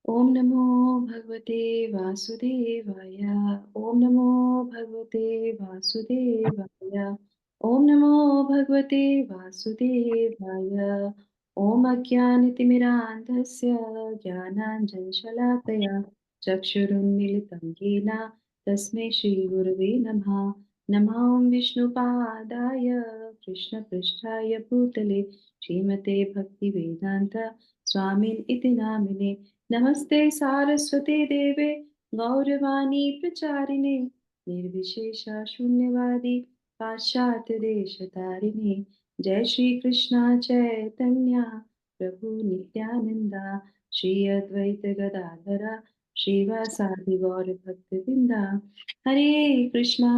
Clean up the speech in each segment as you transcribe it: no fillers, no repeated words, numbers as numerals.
ओम नमो भगवते वासुदेवाय। ओम नमो भगवते वासुदेवाय। ओम नमो भगवते वासुदेवाय। ओम अज्ञानतिमिरान्धस्य ज्ञानाञ्जनशलाकया चक्षुरुन्मीलितं येन तस्मै श्रीगुरुवे नमः। नमः ॐ विष्णुपादाय कृष्णपृष्ठाय भूतले श्रीमते भक्तिवेदान्त स्वामिन् इति नामिने। नमस्ते सारस्वते देवे गौरवाणी प्रचारिणे निर्विशेष शून्यवादी पाश्चात्य देश तारिणे। जय श्री कृष्णा चैतन्य प्रभु नित्यानंदा श्री अद्वैत गदाधरा श्रीवासादि गौर भक्त वृंदा। हरे कृष्णा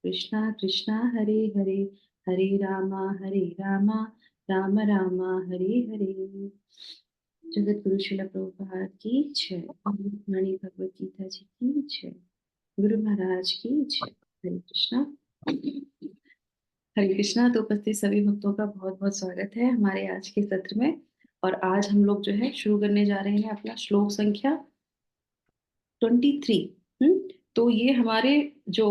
कृष्णा कृष्णा हरे हरे हरे रामा राम राम हरे हरे। जगत गुरु शिला प्रभुपाद की जय। वाणी भगवत गीता जी की जय। गुरु महाराज की जय। हरे कृष्णा। हरे कृष्णा। तो उपस्थित सभी भक्तों का बहुत बहुत स्वागत है हमारे आज के सत्र में। और आज हम लोग जो है शुरू करने जा रहे हैं अपना श्लोक संख्या 23। तो ये हमारे जो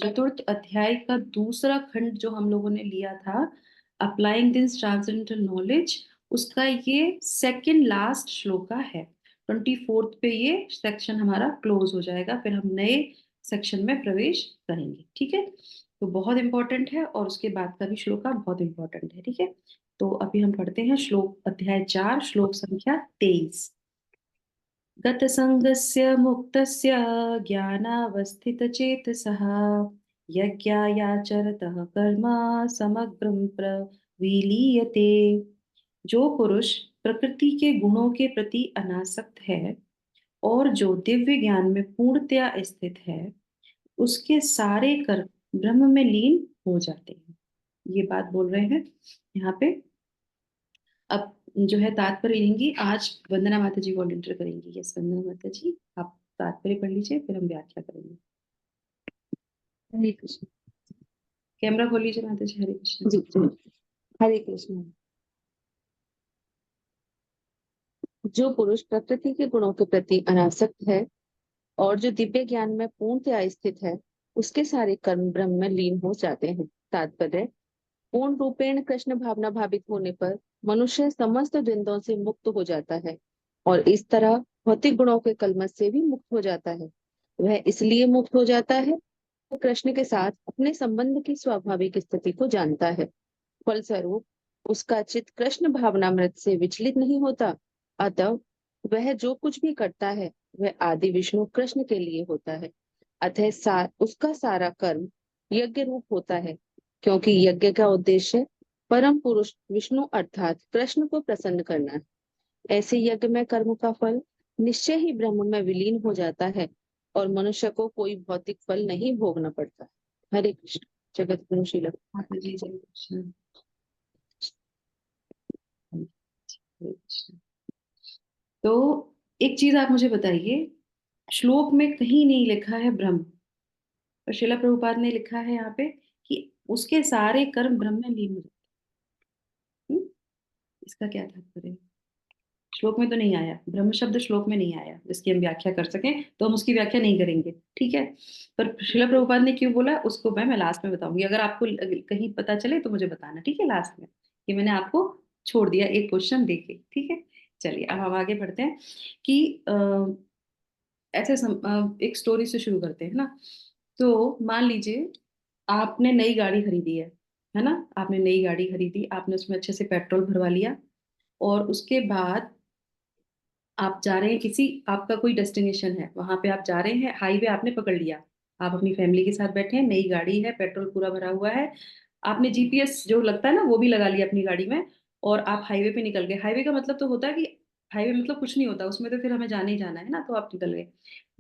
चतुर्थ अध्याय का दूसरा खंड जो हम लोगों ने लिया था, अप्लाइंग दिस ट्रांसेंडेंटल नॉलेज, उसका ये सेकंड लास्ट श्लोका है। 24th पे ये सेक्शन हमारा क्लोज हो जाएगा, फिर हम नए सेक्शन में प्रवेश करेंगे। ठीक है। तो बहुत इंपॉर्टेंट है और उसके बाद का भी श्लोका बहुत इंपॉर्टेंट है। ठीक है। तो अभी हम पढ़ते हैं श्लोक अध्याय 4 श्लोक संख्या 23। गतसङ्गस्य मुक्तस्य ज्ञानावस्थितचेतसः यज्ञायाचरतः कर्म समग्रं प्रविलीयते। जो पुरुष प्रकृति के गुणों के प्रति अनासक्त है और जो दिव्य ज्ञान में पूर्णतया स्थित है, उसके सारे कर्म ब्रह्म में लीन हो जाते हैं। ये बात बोल रहे हैं यहाँ पे। अब जो है तात्पर्य लेंगी आज वंदना माता जी वॉलंटियर करेंगी। यस वंदना माता जी, आप तात्पर्य पढ़ लीजिए, फिर हम व्याख्या करेंगे। हरे कृष्ण। कैमरा खोल लीजिए माता जी। हरे कृष्ण। जी जी। हरे कृष्ण। जो पुरुष प्रकृति के गुणों के प्रति अनासक्त है और जो दिव्य ज्ञान में पूर्णतया स्थित है, उसके सारे कर्म ब्रह्म में लीन हो जाते हैं। तात्पर्य: पूर्ण रूपेण कृष्ण भावना भावित होने पर मनुष्य समस्त द्वंद्वों से मुक्त हो जाता है और इस तरह भौतिक गुणों के कलमश से भी मुक्त हो जाता है। वह इसलिए मुक्त हो जाता है, वो कृष्ण के साथ अपने संबंध की स्वाभाविक स्थिति को जानता है। फलस्वरूप उसका चित्त कृष्ण भावनामृत से विचलित नहीं होता। अतः वह जो कुछ भी करता है वह आदि विष्णु कृष्ण के लिए होता है। अतः उसका सारा कर्म यज्ञ रूप होता है, क्योंकि यज्ञ का उद्देश्य परम पुरुष विष्णु अर्थात कृष्ण को प्रसन्न करना है। ऐसे यज्ञ में कर्म का फल निश्चय ही ब्रह्म में विलीन हो जाता है और मनुष्य को कोई भौतिक फल नहीं भोगना पड़ता। हरे कृष्ण। जगत गुरु श्रील माता जी जय कृष्ण। हरे कृष्ण। तो एक चीज आप मुझे बताइए, श्लोक में कहीं नहीं लिखा है ब्रह्म, और शिला प्रभुपाद ने लिखा है यहाँ पे कि उसके सारे कर्म ब्रह्म में लीन हो जाते हैं। इसका क्या तात्पर्य है? श्लोक में तो नहीं आया, ब्रह्म शब्द श्लोक में नहीं आया जिसकी हम व्याख्या कर सकें, तो हम उसकी व्याख्या नहीं करेंगे। ठीक है। पर शिला प्रभुपाद ने क्यों बोला उसको मैं लास्ट में बताऊंगी। अगर आपको कहीं पता चले तो मुझे बताना। ठीक है। लास्ट में कि मैंने आपको छोड़ दिया एक क्वेश्चन देके। ठीक है। चलिए अब हम आगे बढ़ते हैं कि एक स्टोरी से शुरू करते हैं ना। तो मान लीजिए आपने नई गाड़ी खरीदी है ना। आपने नई गाड़ी खरीदी, आपने उसमें अच्छे से पेट्रोल भरवा लिया, और उसके बाद आप जा रहे हैं किसी, आपका कोई डेस्टिनेशन है, वहां पे आप जा रहे हैं, हाईवे आपने पकड़ लिया। आप अपनी फैमिली के साथ बैठे हैं, नई गाड़ी है, पेट्रोल पूरा भरा हुआ है, आपने जीपीएस जो लगता है ना वो भी लगा लिया अपनी गाड़ी में, और आप हाईवे पे निकल गए। हाईवे का मतलब तो होता है कि हाईवे मतलब कुछ नहीं होता उसमें, तो फिर हमें जाने ही जाना है ना, तो आप निकल गए।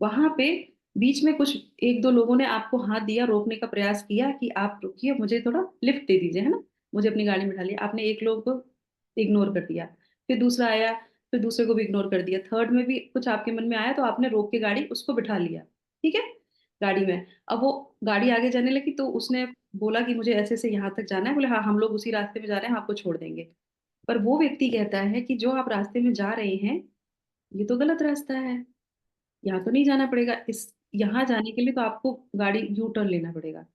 वहां पे बीच में कुछ एक दो लोगों ने आपको हाथ दिया, रोकने का प्रयास किया कि आप रुकिए, मुझे थोड़ा लिफ्ट दे दीजिए, है ना, मुझे अपनी गाड़ी में बिठा लिया। आपने एक लोग को इग्नोर कर दिया, फिर दूसरा आया, फिर दूसरे को भी इग्नोर कर दिया, थर्ड में भी कुछ आपके मन में आया तो आपने रोक के गाड़ी उसको बिठा लिया। ठीक है। गाड़ी में अब वो गाड़ी आगे जाने लगी, तो उसने बोला कि मुझे ऐसे से यहाँ तक जाना है। बोले हाँ हम लोग उसी रास्ते में जा रहे हैं, हम आपको छोड़ देंगे। पर वो व्यक्ति कहता है कि जो आप रास्ते में जा रहे हैं ये तो गलत रास्ता है, यहाँ तो नहीं जाना पड़ेगा। इस यहाँ जाने के लिए तो आपको गाड़ी यू टर्न लेना पड़ेगा।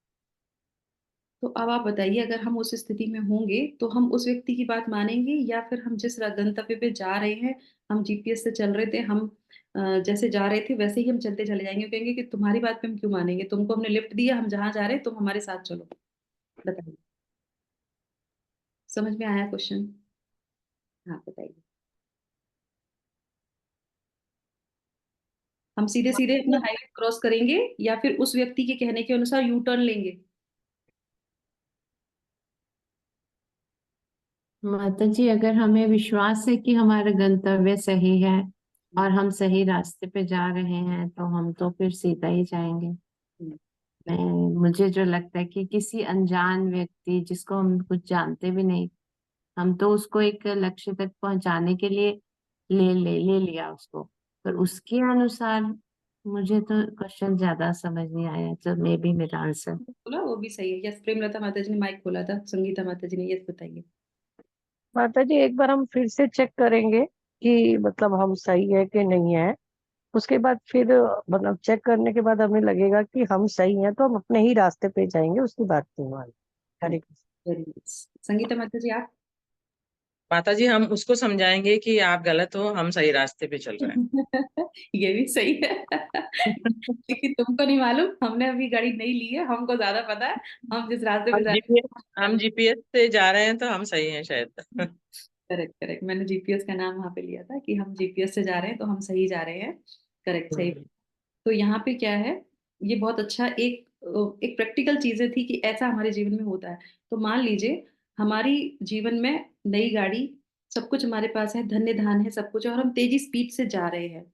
तो अब आप बताइए, अगर हम उस स्थिति में होंगे तो हम उस व्यक्ति की बात मानेंगे, या फिर हम जिस गंतव्य पे जा रहे हैं, हम जीपीएस से चल रहे थे, हम जैसे जा रहे थे वैसे ही हम चलते चले जाएंगे, कहेंगे कि तुम्हारी बात पे हम क्यों मानेंगे, तुमको हमने लिफ्ट दिया, हम जहाँ जा रहे हैं तुम हमारे साथ चलो। बताइए, समझ में आया क्वेश्चन? हाँ बताइए। हम सीधे सीधे अपना हाईवे क्रॉस करेंगे, या फिर उस व्यक्ति के कहने के अनुसार यू टर्न लेंगे? माता जी, अगर हमें विश्वास है कि हमारा गंतव्य सही है और हम सही रास्ते पे जा रहे हैं, तो हम तो फिर सीधा ही जाएंगे। हम्म, मुझे जो लगता है कि किसी अनजान व्यक्ति जिसको हम कुछ जानते भी नहीं, हम तो उसको एक लक्ष्य तक पहुंचाने के लिए ले लिया उसको, पर हम्म। उसके अनुसार मुझे तो क्वेश्चन ज्यादा समझ नहीं आया, तो मे बी मेरा आंसर। बोला वो भी सही है। यस, प्रेमलता माता जी ने माइक खोला था, संगीता माता जी ने। यस बताइए। माता जी, एक बार हम फिर से चेक करेंगे कि मतलब हम सही है कि नहीं है। उसके बाद फिर मतलब चेक करने के बाद हमें लगेगा कि हम सही हैं तो हम अपने ही रास्ते पे जाएंगे, उसकी बात नहीं मानेंगे। हरे कृष्ण। Very nice. संगीता माता जी आप? माता जी, हम उसको समझाएंगे कि आप गलत हो, हम सही रास्ते पे चल रहे ये भी सही है। हैं। क्योंकि तुमको नहीं मालूम, हमने अभी गाड़ी नहीं ली है, हमको ज्यादा पता है हम जिस रास्ते पे हम जा रहे जीपीएस हैं। हम जीपीएस से जा रहे हैं तो हम सही हैं शायद। करेक्ट करेक्ट, मैंने जीपीएस का नाम वहां पे लिया था कि हम जीपीएस से जा रहे हैं तो हम सही जा रहे हैं। करेक्ट, सही। तो यहाँ पे क्या है, ये बहुत अच्छा एक एक प्रैक्टिकल चीजें थी कि ऐसा हमारे जीवन में होता है। तो मान लीजिए हमारी जीवन में नई गाड़ी, सब कुछ हमारे पास है, धन्य धान है, सब कुछ है, और हम तेजी स्पीड से जा रहे हैं।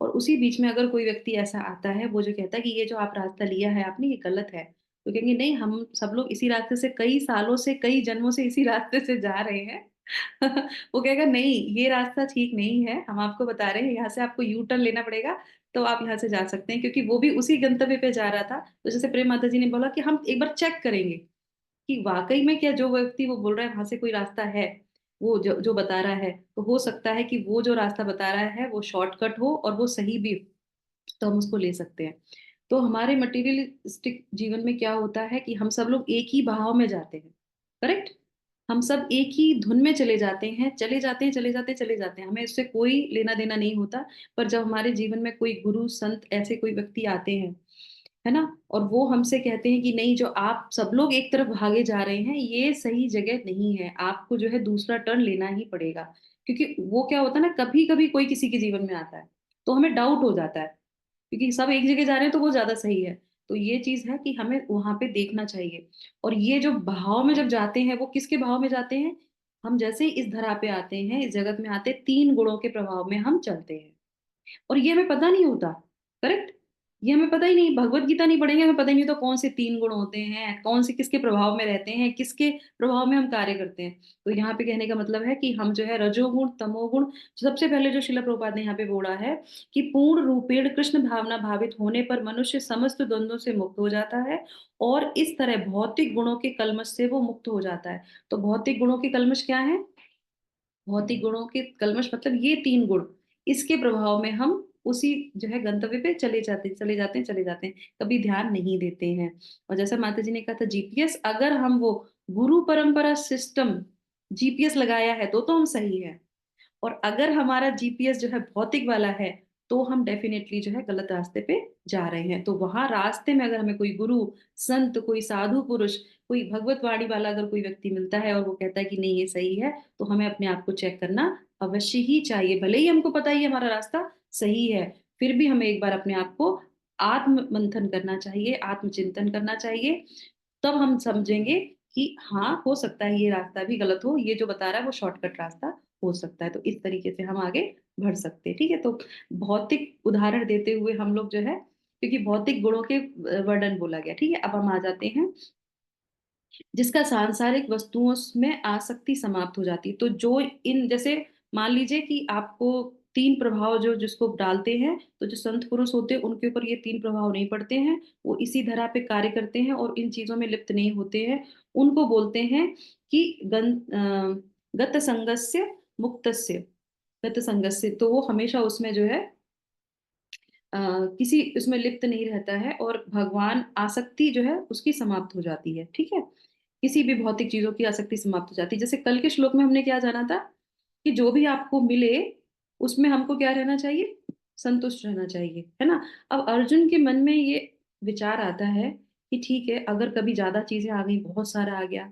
और उसी बीच में अगर कोई व्यक्ति ऐसा आता है, वो जो कहता है कि ये जो आप रास्ता लिया है आपने, ये गलत है, तो कहेंगे नहीं, हम सब लोग इसी रास्ते से कई सालों से, कई जन्मों से इसी रास्ते से जा रहे हैं। वो कहेगा नहीं, ये रास्ता ठीक नहीं है, हम आपको बता रहे हैं यहाँ से आपको यू टर्न लेना पड़ेगा, तो आप यहाँ से जा सकते हैं, क्योंकि वो भी उसी गंतव्य पे जा रहा था। तो जैसे प्रेम माता जी ने बोला कि हम एक बार चेक करेंगे कि वाकई में क्या जो व्यक्ति वो बोल रहा है वहां से कोई रास्ता है, वो जो जो बता रहा है, तो हो सकता है कि वो जो रास्ता बता रहा है वो शॉर्टकट हो और वो सही भी हो, तो हम उसको ले सकते हैं। तो हमारे मटेरियलिस्टिक जीवन में क्या होता है कि हम सब लोग एक ही बहाव में जाते हैं। करेक्ट। हम सब एक ही धुन में चले जाते हैं, चले जाते हैं, चले जाते हैं, चले जाते हैं, हमें इससे कोई लेना देना नहीं होता। पर जब हमारे जीवन में कोई गुरु संत ऐसे कोई व्यक्ति आते हैं, है ना, और वो हमसे कहते हैं कि नहीं, जो आप सब लोग एक तरफ भागे जा रहे हैं ये सही जगह नहीं है, आपको जो है दूसरा टर्न लेना ही पड़ेगा। क्योंकि वो क्या होता है ना, कभी कभी कोई किसी के जीवन में आता है तो हमें डाउट हो जाता है, क्योंकि सब एक जगह जा रहे हैं तो वो ज्यादा सही है। तो ये चीज है कि हमें वहां पे देखना चाहिए। और ये जो भाव में जब जाते हैं, वो किसके भाव में जाते हैं? हम जैसे ही इस धरा पे आते हैं, इस जगत में आते हैं, तीन गुणों के प्रभाव में हम चलते हैं। और ये हमें पता नहीं होता। करेक्ट। ये हमें पता ही नहीं, भगवत गीता नहीं पढ़ेंगे हमें पता ही नहीं होता कौन से तीन गुण होते हैं, कौन से किसके प्रभाव में रहते हैं, किसके प्रभाव में हम कार्य करते हैं। तो यहाँ पे कहने का मतलब है कि हम जो है रजोगुण तमोगुण, सबसे पहले जो शिला प्रभुपाद ने यहाँ पे बोला है कि पूर्ण रूपेण कृष्ण भावना भावित होने पर मनुष्य समस्त द्वंद्वों से मुक्त हो जाता है, और इस तरह भौतिक गुणों के कलमश से वो मुक्त हो जाता है। तो भौतिक गुणों के कलमश क्या है? भौतिक गुणों के कलमश मतलब ये तीन गुण, इसके प्रभाव में हम उसी जो है गंतव्य पे चले जाते, चले जाते हैं, चले जाते हैं, कभी ध्यान नहीं देते हैं। और जैसा माता जी ने कहा था जीपीएस, अगर हम वो गुरु परंपरा सिस्टम जीपीएस लगाया है तो हम सही है। और अगर हमारा जीपीएस जो है भौतिक वाला है, तो हम डेफिनेटली जो है गलत रास्ते पे जा रहे हैं। तो वहां रास्ते में अगर हमें कोई गुरु संत, कोई साधु पुरुष, कोई भगवत वाणी वाला अगर कोई व्यक्ति मिलता है और वो कहता है कि नहीं ये सही है, तो हमें अपने आप को चेक करना अवश्य ही चाहिए। भले ही हमको पता ही हमारा रास्ता सही है, फिर भी हमें एक बार अपने आप को आत्म मंथन करना चाहिए, आत्मचिंतन करना चाहिए। तब हम समझेंगे कि हाँ, हो सकता है ये रास्ता भी गलत हो, ये जो बता रहा है वो शॉर्टकट रास्ता हो सकता है। तो इस तरीके से हम आगे बढ़ सकते हैं। ठीक है। तो भौतिक उदाहरण देते हुए हम लोग जो है, क्योंकि भौतिक गुणों के वर्णन बोला गया, ठीक है, अब हम आ जाते हैं जिसका सांसारिक वस्तुओं में आसक्ति समाप्त हो जाती है। तो जो इन जैसे मान लीजिए कि आपको तीन प्रभाव जो जिसको डालते हैं, तो जो संत पुरुष होते हैं उनके ऊपर ये तीन प्रभाव नहीं पड़ते हैं, वो इसी धरा पे कार्य करते हैं और इन चीजों में लिप्त नहीं होते हैं। उनको बोलते हैं कि गत संगस्य मुक्तस्य। गत संगत से, तो वो हमेशा उसमें जो है किसी उसमें लिप्त नहीं रहता है, और भगवान आसक्ति जो है उसकी समाप्त हो जाती है। ठीक है, किसी भी भौतिक चीजों की आसक्ति समाप्त हो जाती है। जैसे कल के श्लोक में हमने क्या जाना था कि जो भी आपको मिले उसमें हमको क्या रहना चाहिए, संतुष्ट रहना चाहिए, है ना। अब अर्जुन के मन में ये विचार आता है कि ठीक है, अगर कभी ज्यादा चीजें आ गई, बहुत सारा आ गया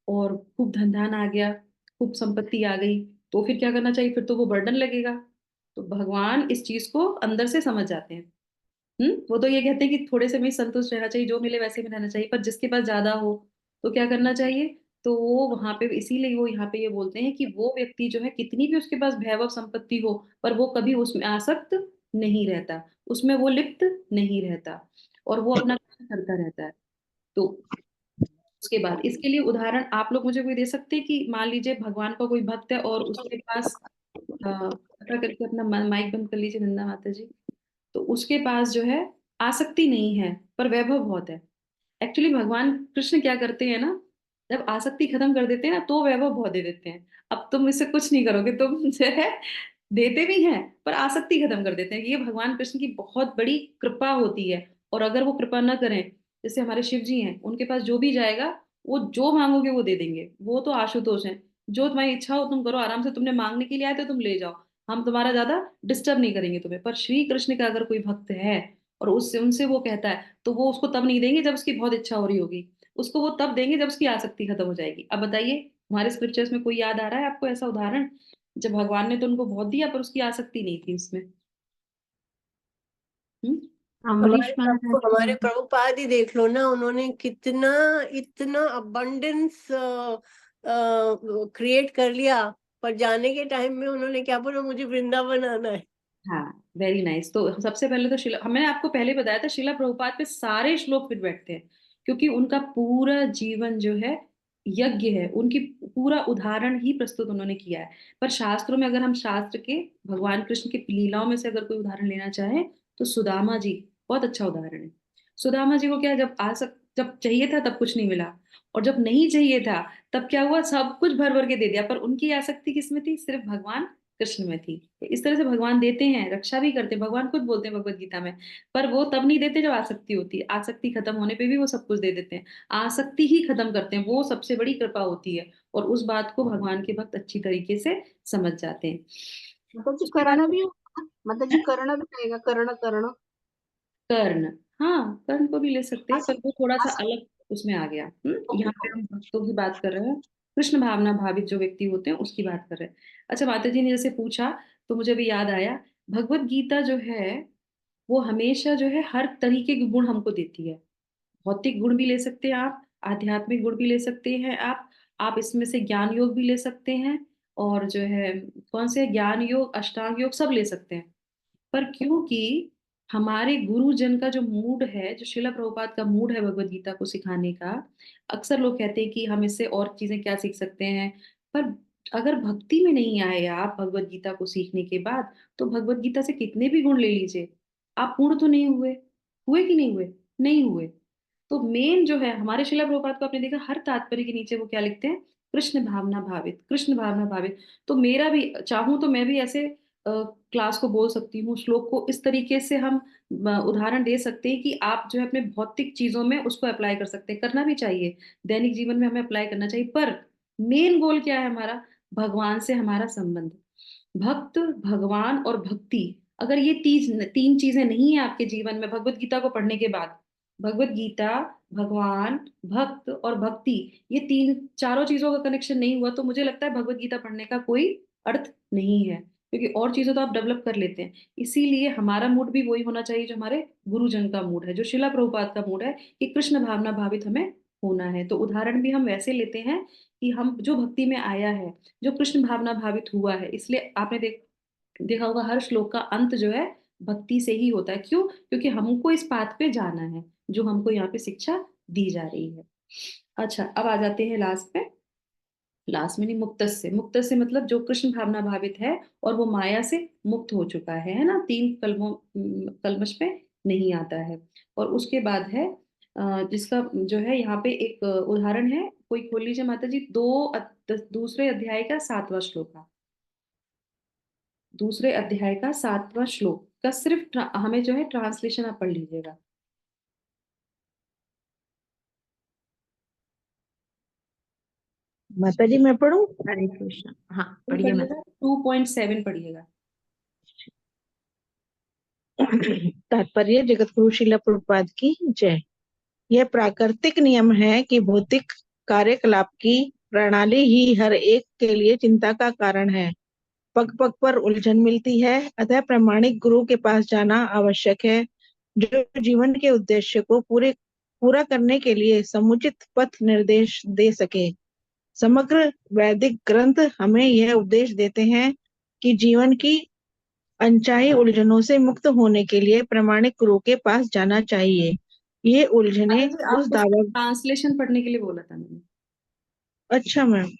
और खूब धन धान आ गया, खूब संपत्ति आ गई, तो फिर क्या करना चाहिए, फिर तो वो बर्डन लगेगा। तो भगवान इस चीज को अंदर से समझ जाते हैं। वो तो ये कहते हैं कि थोड़े से में ही संतुष्ट रहना चाहिए, जो मिले वैसे में रहना चाहिए, पर जिसके पास ज्यादा हो तो क्या करना चाहिए। तो वो वहां पे इसीलिए वो यहाँ पे ये बोलते हैं कि वो व्यक्ति जो है, कितनी भी उसके पास वैभव संपत्ति हो, पर वो कभी उसमें आसक्त नहीं रहता, उसमें वो लिप्त नहीं रहता, और वो अपना काम करता रहता है। तो उसके बाद इसके लिए उदाहरण आप लोग मुझे कोई दे सकते हैं कि मान लीजिए भगवान का कोई भक्त है और उसके पास कृपया करके अपना माइक बंद कर लीजिए नंदा माता जी। तो उसके पास जो है आसक्ति नहीं है, पर वैभव बहुत है। एक्चुअली भगवान कृष्ण क्या करते हैं ना, जब आसक्ति खत्म कर देते हैं ना, तो वैभव बहुत दे देते हैं। अब तुम इससे कुछ नहीं करोगे, तुम जो है देते भी हैं पर आसक्ति खत्म कर देते हैं। ये भगवान कृष्ण की बहुत बड़ी कृपा होती है। और अगर वो कृपा न करें, जैसे हमारे शिव जी हैं, उनके पास जो भी जाएगा वो जो मांगोगे वो दे देंगे। वो तो आशुतोष हैं, जो तुम्हारी इच्छा हो तुम करो आराम से, तुमने मांगने के लिए आए तो तुम ले जाओ, हम तुम्हारा ज्यादा डिस्टर्ब नहीं करेंगे तुम्हें। पर श्री कृष्ण का अगर कोई भक्त है और उससे उनसे वो कहता है, तो वो उसको तब नहीं देंगे जब उसकी बहुत इच्छा हो रही होगी, उसको वो तब देंगे जब उसकी आसक्ति खत्म हो जाएगी। अब बताइए, हमारे स्क्रिप्चर्स में कोई याद आ रहा है आपको ऐसा उदाहरण, जब भगवान ने तो उनको बहुत दिया पर उसकी आसक्ति नहीं थी उसमें। हम्म। अम्बरीश महाराज हमारे को प्रभुपाद ही देख लो ना, उन्होंने कितना इतना अबंडेंस क्रिएट कर लिया, पर जाने के टाइम में उन्होंने क्या बोला, मुझे वृंदावन आना है। हाँ, वेरी नाइस। तो सबसे पहले तो शिला, मैंने आपको पहले बताया था, शिला प्रभुपाद पे सारे श्लोक फिट बैठते हैं, क्योंकि उनका पूरा जीवन जो है यज्ञ है, उनकी पूरा उदाहरण ही प्रस्तुत उन्होंने किया है। पर शास्त्रों में अगर हम शास्त्र के भगवान कृष्ण की लीलाओं में से अगर कोई उदाहरण लेना चाहें, तो सुदामा जी बहुत अच्छा उदाहरण है। सुदामा जी को क्या, जब चाहिए था तब कुछ नहीं मिला, और जब नहीं चाहिए था तब क्या हुआ, सब कुछ भर भर के दे दिया, पर उनकी आसक्ति किसमें थी, सिर्फ भगवान कृष्ण में थी। तो इस तरह से भगवान देते हैं, रक्षा भी करते हैं, भगवान खुद बोलते हैं भगवत गीता में। पर वो तब नहीं देते जब आसक्ति होती है, आसक्ति खत्म होने पे भी वो सब कुछ दे देते हैं। आसक्ति ही खत्म करते हैं, वो सबसे बड़ी कृपा होती है, और उस बात को भगवान के भक्त अच्छी तरीके से समझ जाते हैं। मतलब जी उसके बाद कर्ण भी होगा, मतलब जी कर्ण भी आएगा, कर्ण कर्ण। कर्ण, हाँ कर्ण को भी ले सकते हैं, पर वो थोड़ा सा आसक्ति। अलग उसमें आ गया। ओके यहाँ पे हम भक्तों की बात कर रहे हैं, कृष्ण भावना भावित जो व्यक्ति होते हैं उसकी बात कर रहे हैं। अच्छा, माता जी ने जैसे पूछा तो मुझे भी याद आया, भगवत गीता जो है वो हमेशा जो है हर तरीके के गुण हमको देती है। भौतिक गुण भी ले सकते हैं आप, आध्यात्मिक गुण भी ले सकते हैं आप इसमें से ज्ञान योग भी ले सकते हैं, और जो है कौन से ज्ञान योग, अष्टांग योग सब ले सकते हैं। पर क्योंकि हमारे गुरुजन का जो मूड है, जो शिला प्रभुपाद का मूड है भगवत गीता को सिखाने का, अक्सर लोग कहते हैं कि हम इससे और चीजें क्या सीख सकते हैं। पर अगर भक्ति में नहीं आए आप भगवत गीता को सीखने के बाद, तो भगवत गीता से कितने भी गुण ले लीजिए, आप पूर्ण तो नहीं हुए। हुए कि नहीं हुए, नहीं हुए। तो मेन जो है हमारे शिला प्रभुपाद को आपने देखा, हर तात्पर्य के नीचे वो क्या लिखते हैं, कृष्ण भावना भावित, कृष्ण भावना भावित। तो मेरा भी चाहूं तो मैं भी ऐसे क्लास को बोल सकती हूँ, श्लोक को इस तरीके से हम उदाहरण दे सकते हैं कि आप जो है अपने भौतिक चीजों में उसको अप्लाई कर सकते हैं, करना भी चाहिए, दैनिक जीवन में हमें अप्लाई करना चाहिए। पर मेन गोल क्या है हमारा, भगवान से हमारा संबंध, भक्त, भगवान और भक्ति। अगर ये तीन चीजें नहीं है आपके जीवन में भगवत गीता को पढ़ने के बाद, भगवत गीता, भगवान, भक्त और भक्ति, ये तीन चारों चीजों का कनेक्शन नहीं हुआ, तो मुझे लगता है भगवत गीता पढ़ने का कोई अर्थ नहीं है, क्योंकि और चीजें तो आप डेवलप कर लेते हैं। इसीलिए हमारा मूड भी वही होना चाहिए जो हमारे गुरुजन का मूड है, जो शिला प्रभुपाद का मूड है, कि कृष्ण भावना भावित हमें होना है। तो उदाहरण भी हम वैसे लेते हैं कि हम जो भक्ति में आया है, जो कृष्ण भावना भावित हुआ है, इसलिए आपने देखा होगा हर श्लोक का अंत जो है भक्ति से ही होता है। क्यों, क्योंकि हमको इस पाथ पे जाना है जो हमको यहाँ पे शिक्षा दी जा रही है। अच्छा, अब आ जाते हैं लास्ट पे। लास्ट में नहीं, मुक्त से, मुक्त से मतलब जो कृष्ण भावना भावित है और वो माया से मुक्त हो चुका है ना, तीन कलमश पे नहीं आता है। और उसके बाद है जिसका जो है यहाँ पे एक उदाहरण है, कोई खोल लीजिए माता जी, दूसरे अध्याय का 7वां श्लोक है। दूसरे अध्याय का 7वां श्लोक का सिर्फ हमें जो है ट्रांसलेशन आप पढ़ लीजिएगा। माता जी मैं पढ़ूं? हरे कृष्ण। हाँ पढ़िए मत। 2.7 पढ़िएगा। तात्पर्य जगत गुरु श्रील प्रभुपाद की जय। यह प्राकृतिक नियम है कि भौतिक कार्यकलाप की प्रणाली ही हर एक के लिए चिंता का कारण है। पग पग पर उलझन मिलती है, अतः प्रामाणिक गुरु के पास जाना आवश्यक है, जो जीवन के उद्देश्य को पूरा करने के लिए समुचित पथ निर्देश दे सके। समग्र वैदिक ग्रंथ हमें यह उपदेश देते हैं कि जीवन की अनचाही उलझनों से मुक्त होने के लिए प्रामाणिक गुरु के पास जाना चाहिए। ये उलझने जी उस आपको दावा। ट्रांसलेशन पढ़ने के लिए बोला था मैंने। अच्छा मैम,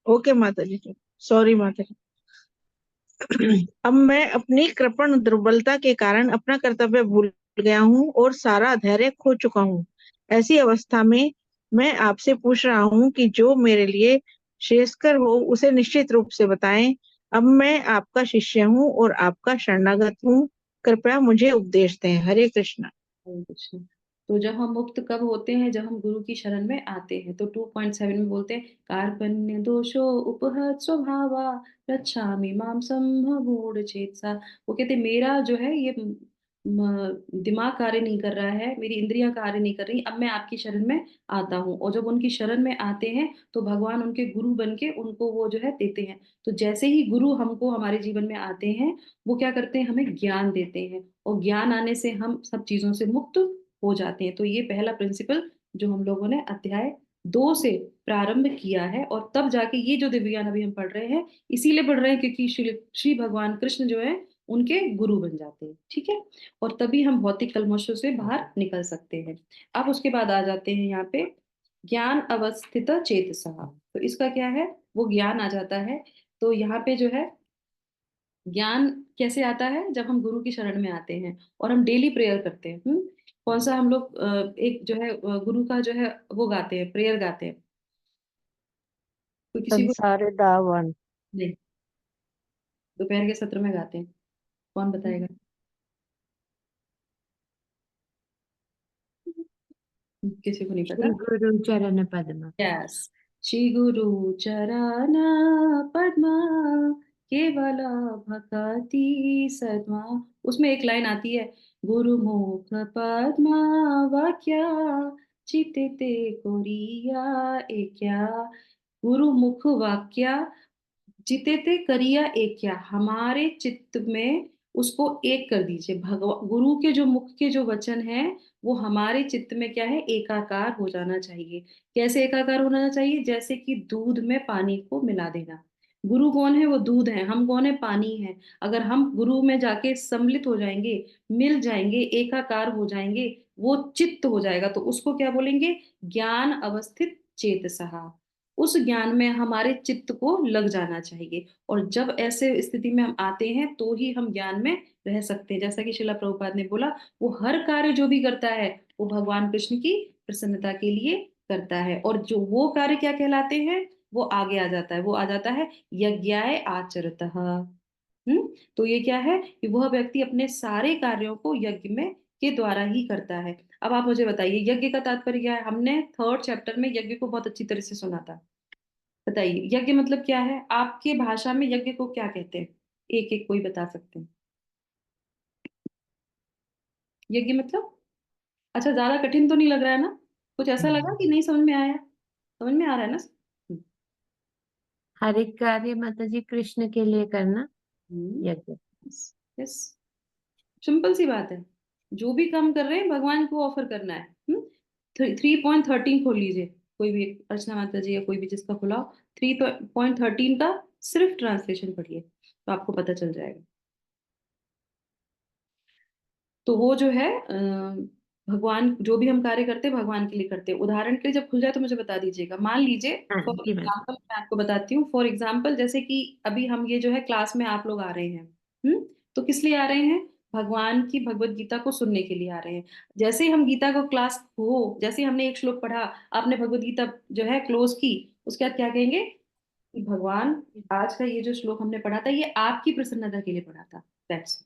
ओके माता जी, सॉरी माता जी। अब मैं अपनी कृपण दुर्बलता के कारण अपना कर्तव्य भूल गया हूँ और सारा धैर्य खो चुका हूँ। ऐसी अवस्था में मैं आपसे पूछ रहा हूँ कि जो मेरे लिए श्रेयस्कर हो उसे निश्चित रूप से बताएं। अब मैं आपका शिष्य हूँ और आपका शरणागत हूँ, कृपया मुझे उपदेश दें। हरे कृष्ण। हरे कृष्ण। तो जब हम मुक्त कब होते हैं? जब हम गुरु की शरण में आते हैं। तो 2.7 में बोलते हैं, कार्पण्य दोषो उपहत स्वभावा रक्षामि माम सम्भवूढ़ चेतसा। वो कहते मेरा जो है ये दिमाग कार्य नहीं कर रहा है, मेरी इंद्रियां कार्य नहीं कर रही, अब मैं आपकी शरण में आता हूँ। और जब उनकी शरण में आते हैं तो भगवान उनके गुरु बन के उनको वो जो है देते हैं। तो जैसे ही गुरु हमको हमारे जीवन में आते हैं, वो क्या करते हैं? हमें ज्ञान देते हैं, और ज्ञान आने से हम सब चीजों से मुक्त हो जाते हैं। तो ये पहला प्रिंसिपल जो हम लोगों ने अध्याय 2 से प्रारंभ किया है, और तब जाके ये जो दिव्य ज्ञान अभी हम पढ़ रहे हैं, इसीलिए पढ़ रहे हैं क्योंकि श्री श्री भगवान कृष्ण जो है उनके गुरु बन जाते हैं। ठीक है, और तभी हम भौतिक कलमशों से बाहर निकल सकते हैं। अब उसके बाद आ जाते हैं यहाँ पे ज्ञान अवस्थित चेतसा। तो इसका क्या है? वो ज्ञान आ जाता है। तो यहाँ पे जो है ज्ञान कैसे आता है? जब हम गुरु की शरण में आते हैं और हम डेली प्रेयर करते हैं। कौन सा हम लोग एक जो है गुरु का जो है वो गाते हैं, प्रेयर गाते हैं। कोई किसी को? संसारे दावन। नहीं, दोपहर के सत्र में गाते हैं। कौन बताएगा? किसी को नहीं श्री पता। गुरु चरण पद्म। यस, श्री गुरु चरण पद्मा केवल भक्ति सद्मा। उसमें एक लाइन आती है, गुरु मुख पद्मा वाक्या चित्ते कोरिया एक्या। गुरु मुख वाक्या जितेते करिया एक, क्या हमारे चित्त में उसको एक कर दीजिए। भगवान गुरु के जो मुख के जो वचन है, वो हमारे चित्त में क्या है? एकाकार हो जाना चाहिए। कैसे एकाकार होना चाहिए? जैसे कि दूध में पानी को मिला देना। गुरु कौन है? वो दूध है। हम कौन है? पानी है। अगर हम गुरु में जाके सम्मिलित हो जाएंगे, मिल जाएंगे, एकाकार हो जाएंगे, वो चित्त हो जाएगा, तो उसको क्या बोलेंगे? ज्ञान अवस्थित चेतसा। उस ज्ञान में हमारे चित्त को लग जाना चाहिए। और जब ऐसे स्थिति में हम आते हैं तो ही हम ज्ञान में रह सकते हैं। जैसा कि शिला प्रभुपाद ने बोला, वो हर कार्य जो भी करता है वो भगवान कृष्ण की प्रसन्नता के लिए करता है। और जो वो कार्य क्या कहलाते हैं? वो आगे आ जाता है, वो आ जाता है यज्ञाय आचरतः। तो ये क्या है कि वह व्यक्ति अपने सारे कार्यों को यज्ञ में के द्वारा ही करता है। अब आप मुझे बताइए, यज्ञ का तात्पर्य क्या है? हमने 3rd चैप्टर में यज्ञ को बहुत अच्छी तरह से सुना था। बताइए यज्ञ मतलब क्या है? आपके भाषा में यज्ञ को क्या कहते हैं? एक एक कोई बता सकते हैं। यज्ञ मतलब, अच्छा ज्यादा कठिन तो नहीं लग रहा है ना? कुछ ऐसा लगा कि नहीं समझ में आया? समझ में आ रहा है ना? हर एक कार्य माता जी कृष्ण के लिए करना यज्ञ। यस, सिंपल सी बात है। जो भी काम कर रहे हैं भगवान को ऑफर करना है। 3.13 खोल लीजिए, कोई भी, अर्चना माता जी या कोई भी जिसका खुला हो, 3.13 का सिर्फ ट्रांसलेशन पढ़िए तो आपको पता चल जाएगा। तो वो जो है भगवान, जो भी हम कार्य करते हैं भगवान के लिए करते हैं। उदाहरण के लिए जब खुल जाए तो मुझे बता दीजिएगा। मान लीजिए, हाँ फॉर जी मैम। एग्जाम्पल मैं आपको बताती हूँ। फॉर एग्जाम्पल जैसे कि अभी हम ये जो है क्लास में आप लोग आ रहे हैं। तो किस लिए आ रहे हैं? भगवान की भगवत गीता को सुनने के लिए आ रहे हैं। जैसे ही हम गीता को क्लास हो, जैसे ही हमने एक श्लोक पढ़ा, आपने भगवत गीता जो है क्लोज की, उसके बाद क्या कहेंगे? कि भगवान, आज का ये जो श्लोक हमने पढ़ा था ये आपकी प्रसन्नता के लिए पढ़ा था। दैट्स,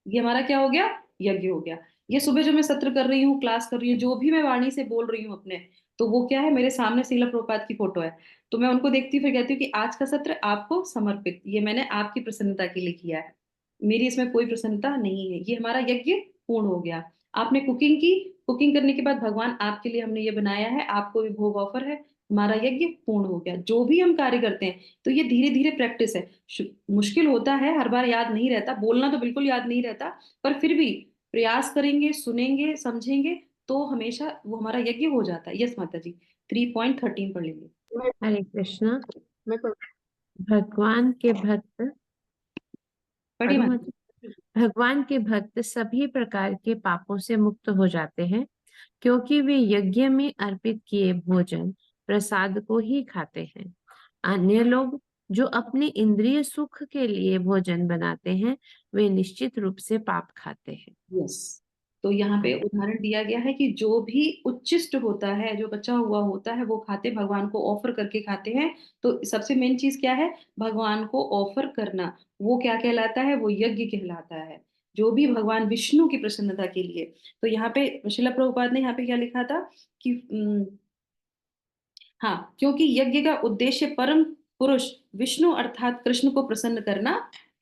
ये हमारा क्या हो गया, यज्ञ हो गया। ये सुबह जो मैं सत्र कर रही हूँ, क्लास कर रही हूँ, जो भी मैं वाणी से बोल रही हूँ अपने, तो वो क्या है, मेरे सामने शीला प्रभुपाद की फोटो है, तो मैं उनको देखती हूँ, फिर कहती हूँ कि आज का सत्र आपको समर्पित, ये मैंने आपकी प्रसन्नता के लिए किया है, मेरी इसमें कोई प्रसन्नता नहीं है, ये हमारा यज्ञ पूर्ण हो गया। आपने कुकिंग की, कुकिंग करने के बाद भगवान आपके लिए हमने ये बनाया है, आपको भी भोग ऑफर है, हमारा यज्ञ पूर्ण हो गया। जो भी हम कार्य करते हैं तो ये धीरे धीरे प्रैक्टिस है। मुश्किल होता है, हर बार याद नहीं रहता, बोलना तो बिल्कुल याद नहीं रहता, पर फिर भी प्रयास करेंगे, सुनेंगे, समझेंगे, तो हमेशा वो हमारा यज्ञ हो जाता है। यस माता जी, 3.13 पढ़ लेंगे। मैं हरे कृष्णा। मैं पढ़ भगवान के भक्त, पढ़िए पढ़ो माता माता। भगवान के भक्त सभी प्रकार के पापों से मुक्त हो जाते हैं, क्योंकि वे यज्ञ में अर्पित किए भोजन प्रसाद को ही खाते हैं। अन्य लोग जो अपने इंद्रिय सुख के लिए भोजन बनाते हैं, वे निश्चित रूप से पाप खाते हैं। यस, तो यहाँ पे उदाहरण दिया गया है कि जो भी उच्छिष्ट होता है, जो बचा हुआ होता है, वो खाते, भगवान को ऑफर करके खाते हैं। तो सबसे मेन चीज क्या है, भगवान को ऑफर करना, वो क्या कहलाता है, वो यज्ञ कहलाता है, जो भी भगवान विष्णु की प्रसन्नता के लिए। तो यहाँ पे शिला प्रभुपाद ने यहाँ पे क्या लिखा था कि हाँ, क्योंकि यज्ञ का उद्देश्य परम पुरुष विष्णु अर्थात कृष्ण को प्रसन्न करना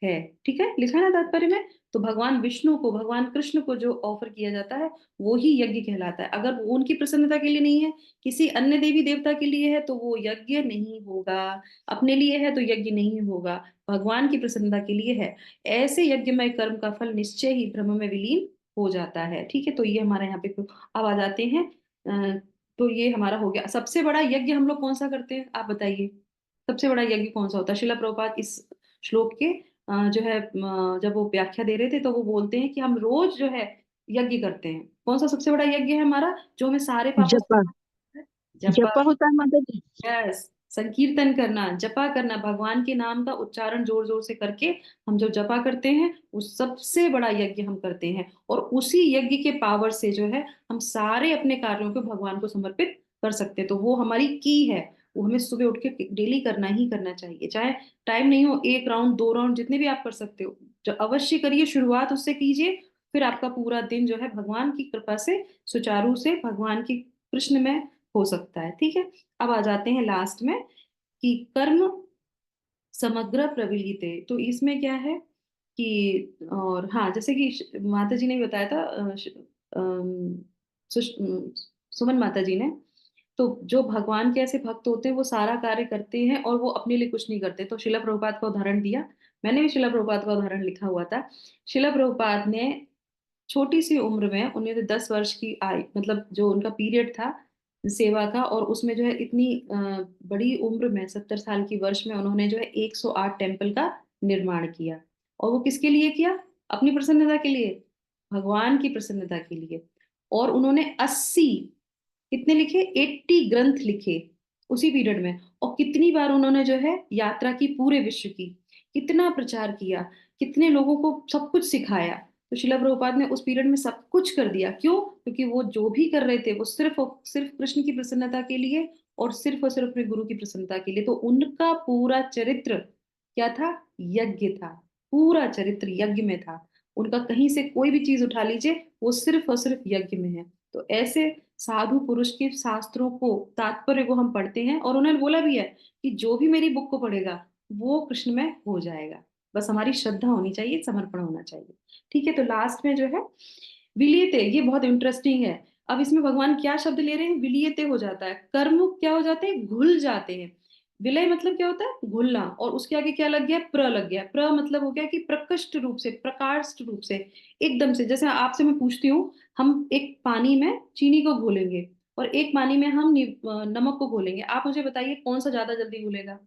है। ठीक है, लिखा है ना तात्पर्य में। तो भगवान विष्णु को, भगवान कृष्ण को जो ऑफर किया जाता है वो ही यज्ञ कहलाता है। अगर वो उनकी प्रसन्नता के लिए नहीं है, किसी अन्य देवी देवता के लिए है, तो वो यज्ञ नहीं होगा। अपने लिए है तो यज्ञ नहीं होगा, भगवान की प्रसन्नता के लिए है। ऐसे यज्ञमय कर्म का फल निश्चय ही ब्रह्म में विलीन हो जाता है। ठीक है, तो ये हमारे यहाँ पे अब आ जाते हैं। तो ये हमारा हो गया। सबसे बड़ा यज्ञ हम लोग कौन सा करते हैं, आप बताइए, सबसे बड़ा यज्ञ कौन सा होता है। शिला प्रभुपाद इस श्लोक के जो है जब वो व्याख्या दे रहे थे, तो वो बोलते हैं कि हम रोज जो है यज्ञ करते हैं। कौन सा सबसे बड़ा यज्ञ है हमारा, जो हमें सारे पापों जपा, से, जपा। जपा होता है माता जी। यस, संकीर्तन करना, जपा करना, भगवान के नाम का उच्चारण जोर जोर से करके हम जो जपा करते हैं, वो सबसे बड़ा यज्ञ हम करते हैं। और उसी यज्ञ के पावर से जो है हम सारे अपने कार्यों को भगवान को समर्पित कर सकते हैं। तो वो हमारी की है, वो हमें सुबह उठ के डेली करना ही करना चाहिए। चाहे टाइम नहीं हो, 1 राउंड 2 राउंड जितने भी आप कर सकते हो, जो अवश्य करिए, शुरुआत उससे कीजिए। फिर आपका पूरा दिन जो है भगवान की कृपा से सुचारू से भगवान की कृष्ण में हो सकता है। ठीक है, अब आ जाते हैं लास्ट में कि कर्म समग्र प्रविलिते। तो इसमें क्या है कि, और हाँ, जैसे कि माता जी ने भी बताया था, सुमन माता जी ने, तो जो भगवान के ऐसे भक्त होते हैं वो सारा कार्य करते हैं और वो अपने लिए कुछ नहीं करते। तो शिला प्रभुपाद का उदाहरण दिया, मैंने भी शिला प्रभुपाद का उदाहरण लिखा हुआ था। शिला प्रभुपाद ने छोटी सी उम्र में, उन्हें तो 10 वर्ष की आयु, मतलब जो उनका पीरियड था सेवा का, और उसमें जो है इतनी बड़ी उम्र में, 70 साल की वर्ष में, उन्होंने जो है 108 टेम्पल का निर्माण किया। और वो किसके लिए किया, अपनी प्रसन्नता के लिए, भगवान की प्रसन्नता के लिए। और उन्होंने 80, कितने लिखे, 80 ग्रंथ लिखे उसी पीरियड में। और कितनी बार उन्होंने जो है यात्रा की पूरे विश्व की, कितना प्रचार किया, कितने लोगों को सब कुछ सिखाया। तो शिला प्रभुपाद ने उस पीरियड में सब कुछ कर दिया। क्यों, क्योंकि वो जो भी कर रहे थे वो सिर्फ और सिर्फ कृष्ण की प्रसन्नता के लिए, और सिर्फ अपने गुरु की प्रसन्नता के लिए। तो उनका पूरा चरित्र क्या था, यज्ञ था, पूरा चरित्र यज्ञ में था उनका। कहीं से कोई भी चीज उठा लीजिए, वो सिर्फ और सिर्फ यज्ञ में है। तो ऐसे साधु पुरुष के शास्त्रों को, तात्पर्य को हम पढ़ते हैं, और उन्होंने बोला भी है कि जो भी मेरी बुक को पढ़ेगा वो कृष्ण में हो जाएगा। बस हमारी श्रद्धा होनी चाहिए, समर्पण होना चाहिए। ठीक है, तो लास्ट में जो है विलीयते, ये बहुत इंटरेस्टिंग है। अब इसमें भगवान क्या शब्द ले रहे हैं, विलीयते हो जाता है, कर्म क्या हो जाते हैं, घुल जाते हैं। विलय मतलब क्या होता है, घुलना, और उसके आगे क्या लग गया, प्र लग गया। प्र मतलब हो गया कि प्रकृष्ट रूप से, प्रकाष्ट रूप से, एकदम से। जैसे आपसे मैं पूछती हूँ, हम एक पानी में चीनी को घोलेंगे और एक पानी में हम नमक को घोलेंगे, आप मुझे बताइए कौन सा ज्यादा जल्दी घुलेगा।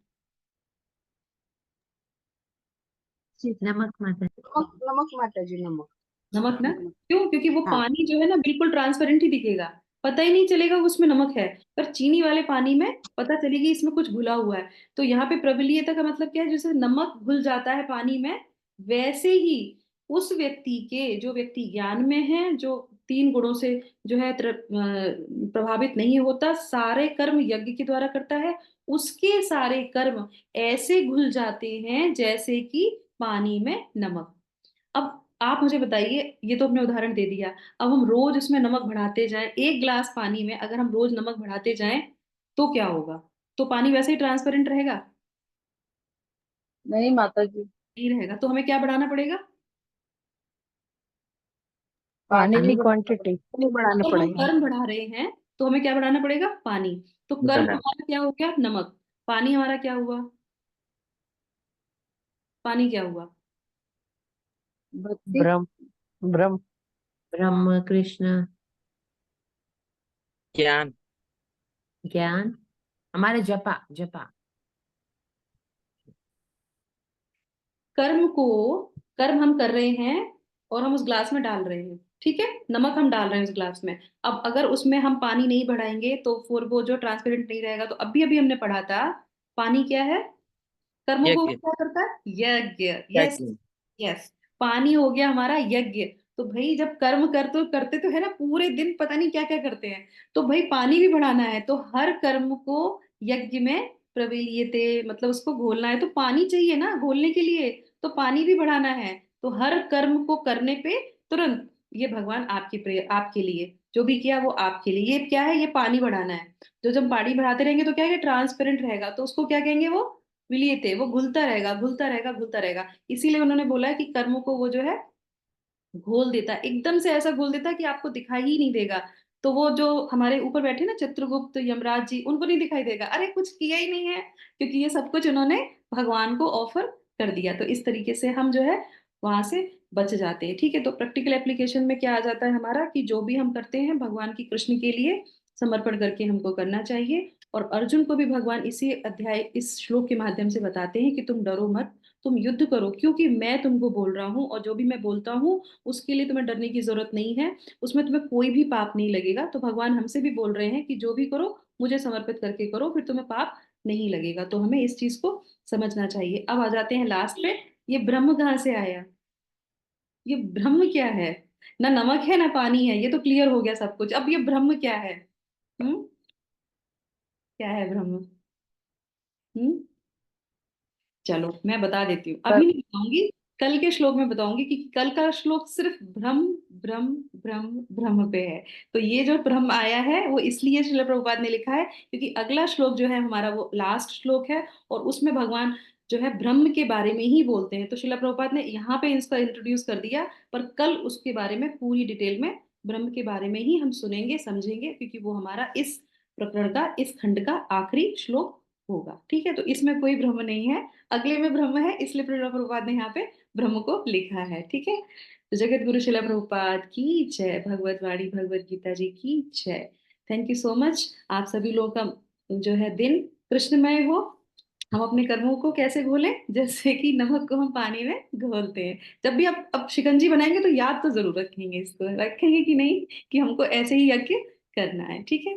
नमक माता। नमक, नमक माता जी, नमक। नमक ना, क्यों, क्योंकि वो हाँ, पानी जो है ना बिल्कुल ट्रांसपेरेंट ही दिखेगा, पता ही नहीं चलेगा उसमें नमक है। पर चीनी वाले पानी में पता चलेगी इसमें कुछ घुला हुआ है। तो यहाँ पे प्रबलीयता का मतलब क्या है, जैसे नमक घुल जाता है पानी में, वैसे ही उस व्यक्ति के, जो व्यक्ति ज्ञान में है, जो 3 गुणों से जो है प्रभावित नहीं होता, सारे कर्म यज्ञ के द्वारा करता है, उसके सारे कर्म ऐसे घुल जाते हैं जैसे कि पानी में नमक। अब आप मुझे बताइए, ये तो हमने उदाहरण दे दिया, अब हम रोज उसमें नमक बढ़ाते जाएं, 1 गिलास पानी में अगर हम रोज नमक बढ़ाते जाएं तो क्या होगा? तो पानी वैसे ही ट्रांसपेरेंट रहेगा? नहीं माता जी, नहीं रहेगा। तो हमें क्या बढ़ाना पड़ेगा? पानी की पानी क्वांटिटी। नहीं बढ़ाना अगर हम पड़ेगा। कर्म बढ़ा रहे हैं तो हमें क्या बढ़ाना पड़ेगा? पानी। तो कर्म बढ़ा हमारा क्या हो गया? नमक। पानी हमारा क्या हुआ? पानी क्या हुआ? भक्ति। ब्रह्म ब्रह्म ब्रह्म, कृष्ण, ज्ञान। ज्ञान, हमारे जपा जपा। कर्म को, कर्म हम कर रहे हैं और हम उस ग्लास में डाल रहे हैं, ठीक है, नमक हम डाल रहे हैं उस ग्लास में। अब अगर उसमें हम पानी नहीं बढ़ाएंगे तो फिर वो जो ट्रांसपेरेंट नहीं रहेगा। तो अभी अभी हमने पढ़ा था, पानी क्या है? कर्मों को वो यज्ञ। क्या करता है? यज्ञ। यस, यज्ञ। यस, पानी हो गया हमारा यज्ञ। तो भाई जब कर्म करते करते तो है ना, पूरे दिन पता नहीं क्या क्या करते हैं, तो भाई पानी भी बढ़ाना है, तो हर कर्म को यज्ञ में प्रवेलियते, मतलब उसको घोलना है, तो पानी चाहिए ना घोलने के लिए, तो पानी भी बढ़ाना है। तो हर कर्म को करने पे तुरंत ये भगवान आपकी प्रेय, आपके लिए जो भी किया वो आपके लिए, ये क्या है? ये पानी बढ़ाना है। जो जब पानी बढ़ाते रहेंगे तो क्या है? ट्रांसपेरेंट रहेगा, तो उसको क्या कहेंगे? वो विलियते, वो घुलता रहेगा, घुलता रहेगा, घुलता रहेगा। इसीलिए उन्होंने बोला है कि कर्मों को वो जो है घोल देता है, एकदम से ऐसा घोल देता है कि आपको दिखाई ही नहीं देगा। तो वो जो हमारे ऊपर बैठे ना चित्रगुप्त यमराज जी, उनको नहीं दिखाई देगा, अरे कुछ किया ही नहीं है, क्योंकि ये सब कुछ उन्होंने भगवान को ऑफर कर दिया। तो इस तरीके से हम जो है वहां से बच जाते हैं। ठीक है, तो प्रैक्टिकल एप्लीकेशन में क्या आ जाता है हमारा, कि जो भी हम करते हैं भगवान की, कृष्ण के लिए समर्पण करके हमको करना चाहिए। और अर्जुन को भी भगवान इसी अध्याय, इस श्लोक के माध्यम से बताते हैं कि तुम डरो मत, तुम युद्ध करो, क्योंकि मैं तुमको बोल रहा हूँ, और जो भी मैं बोलता हूँ उसके लिए तुम्हें डरने की जरूरत नहीं है, उसमें तुम्हें कोई भी पाप नहीं लगेगा। तो भगवान हमसे भी बोल रहे हैं कि जो भी करो मुझे समर्पित करके करो, फिर तुम्हें पाप नहीं लगेगा। तो हमें इस चीज को समझना चाहिए। अब आ जाते हैं लास्ट पे, ये ब्रह्म कहाँ से आया? ये ब्रह्म क्या है? ना नमक है ना पानी है, ये तो क्लियर हो गया सब कुछ। अब ये ब्रह्म क्या है? हम्म, क्या है ब्रह्म? हम्म, चलो मैं बता देती हूँ, पर अभी नहीं बताऊंगी, कल के श्लोक में बताऊंगी, क्योंकि कल का श्लोक सिर्फ ब्रह्म ब्रह्म ब्रह्म ब्रह्म पे है। तो ये जो ब्रह्म आया है वो इसलिए श्रील प्रभुपाद ने लिखा है, क्योंकि अगला श्लोक जो है हमारा वो लास्ट श्लोक है, और उसमें भगवान जो है ब्रह्म के बारे में ही बोलते हैं। तो श्रील प्रभुपाद ने यहाँ पे इसका इंट्रोड्यूस कर दिया, पर कल उसके बारे में पूरी डिटेल में, ब्रह्म के बारे में ही हम सुनेंगे, समझेंगे, क्योंकि वो हमारा इस प्रकरण का, इस खंड का आखिरी श्लोक होगा। ठीक है, तो इसमें कोई ब्रह्म नहीं है, अगले में ब्रह्म है, इसलिए प्रभुपाद ने यहाँ पे ब्रह्म को लिखा है। ठीक है, तो जगत गुरु शिला प्रभुपाद की जय, भगवत वाणी भगवत गीता जी की जय। Thank you so much. आप सभी लोगों का जो है दिन कृष्णमय हो। हम अपने कर्मों को कैसे घोलें? जैसे कि नमक को हम पानी में घोलते हैं। जब भी आप अब शिकंजी बनाएंगे तो याद तो जरूर रखेंगे, इसको रखेंगे कि नहीं, कि हमको ऐसे ही यज्ञ करना है। ठीक है,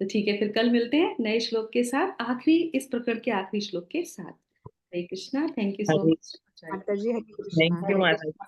तो ठीक है, फिर कल मिलते हैं नए श्लोक के साथ, आखिरी, इस प्रकरण के आखिरी श्लोक के साथ। Hare Krishna, thank you so Hare much. माता जी हरे थैंक कृष्णा। यू हरे माता कृष्ण। जी।